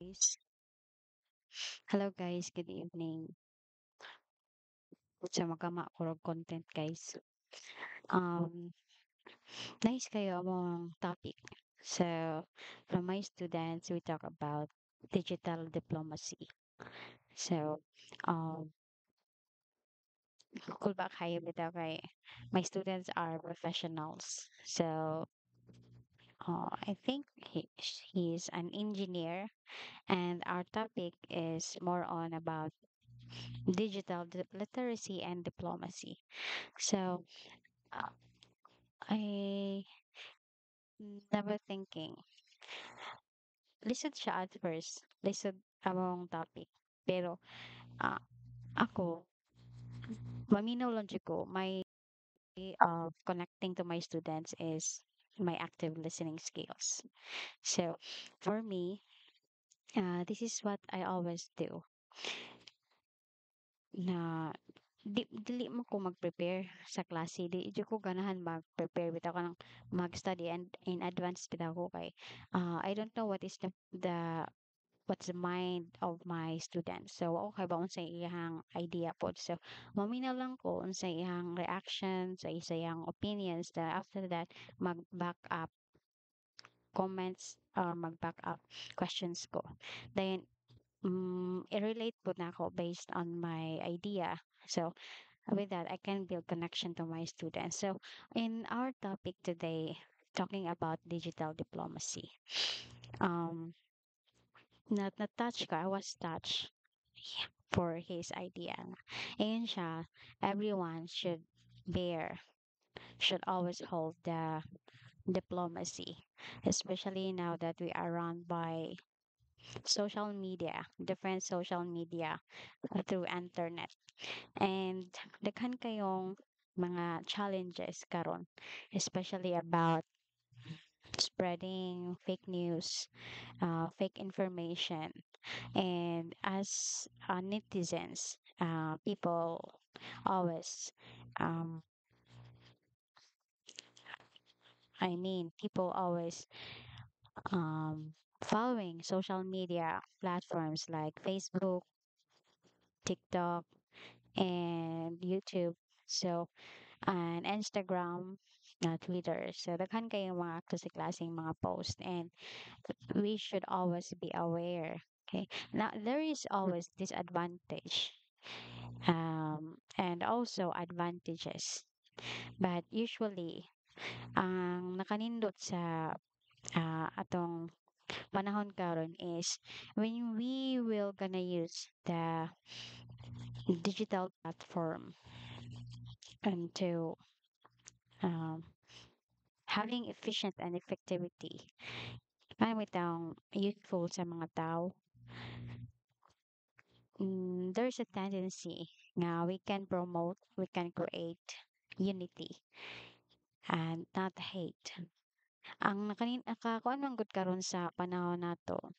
Guys. Hello guys, good evening. Sa magkama ko og content guys. Um, nice kayo among topic. So, from my students, we talk about digital diplomacy. So, um, cool ba kayo bitaw kay my students are professionals. So, I think he's an engineer, and our topic is more on about digital literacy and diplomacy. So, uh, I never thinking. Lisod siya at first. Lisod among topic. Pero ako, maminaw lang jud ko. My way of connecting to my students is my active listening skills. So, for me, this is what I always do. Na dili mo ko mag-prepare sa klase. Di ko ganahan mag-prepare bitaw ka ng mag-study and in advance bitaw ko kay I don't know what is the what's the mind of my students. So, okay ba unsay iyang idea po. So, maminaw lang ko unsay iyang reaction, sa iyang opinions. Then, after that, mag-back up comments or mag-back up questions ko. Then, i-relate po na ako based on my idea. So, with that, I can build connection to my students. So, in our topic today, talking about digital diplomacy, um, na-touch ka, I was touched for his idea. Ayun siya, everyone should always hold the diplomacy, especially now that we are run by social media, different social media through internet. And daghan kayong mga challenges karon, especially about spreading fake news, fake information. And as netizens, people always, um, people always following social media platforms like Facebook, TikTok, and YouTube. So, and Instagram, Twitter. So, daghan kayong mga klase-klaseng mga post and we should always be aware. Okay. Now, there is always disadvantage and also advantages. But usually, ang nakanindot sa atong panahon karon is when we will gonna use the digital platform and to um, having efficient and effectivity. Paano itong useful sa mga tao? There's a tendency na we can create unity and not hate. Ang nakakuan man gud karon sa panahon nato,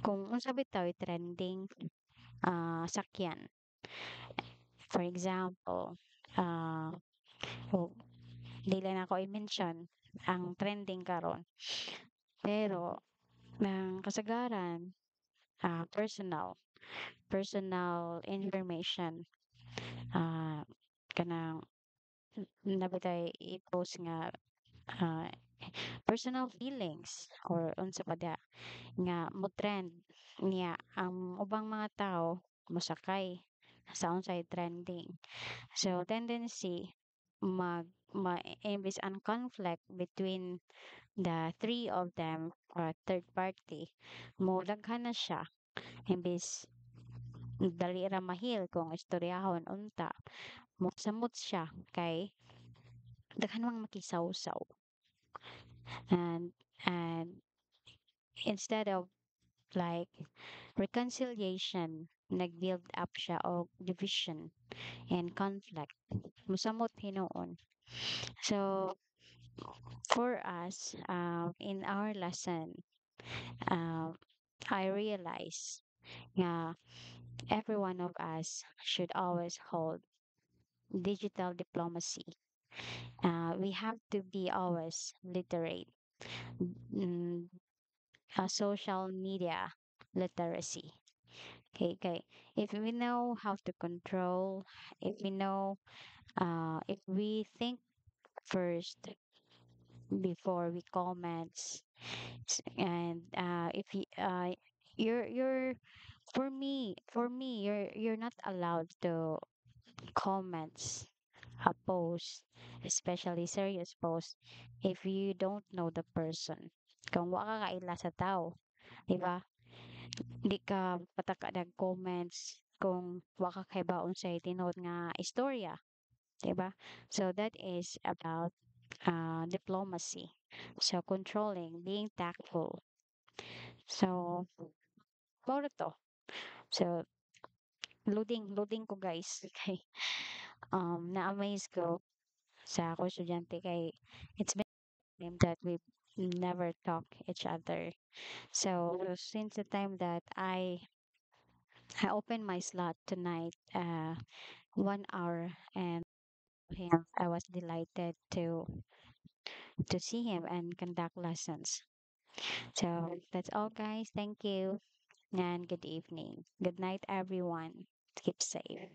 kung unsa bitaw trending sakyan. For example, uh, oh, dili na ako i-mention ang trending karon. Pero ng kasagaran, personal information, ah, kanang nabitay i-post nga ah, personal feelings or unsa pa da nga mo trend niya ang ubang mga tao mosakay sa unsay trending. So tendency imbis ang conflict between the three of them or third party mo daghan na siya imbis dali ra mahil kung istoryahon unta mo samot siya kay daghan mang makisawsaw and and instead of like reconciliation nag-build up siya og division and conflict musamot hinuon. So for us, in our lesson, um, I realize nga every one of us should always hold digital diplomacy. We have to be always literate. Mm, social media. literacy. Okay, okay. If we know how to control, if we know, if we think first before we comment, and if you, you're for me, you're not allowed to comments a post, especially serious post, if you don't know the person. Kung wa ka kaila sa tao, di ba? Di ka pataka ng comments kung wa ka kaibaon sa tinuod nga istorya, di ba? So that is about diplomacy. So controlling, being tactful. So, mao to. So, loading ko guys. Okay. Na-amaze ko sa ako estudyante kay it's been time that we never talk each other. So since the time that I opened my slot tonight, 1 hour, and him, I was delighted to see him and conduct lessons. So that's all, guys. Thank you and good evening. Good night, everyone. Keep safe.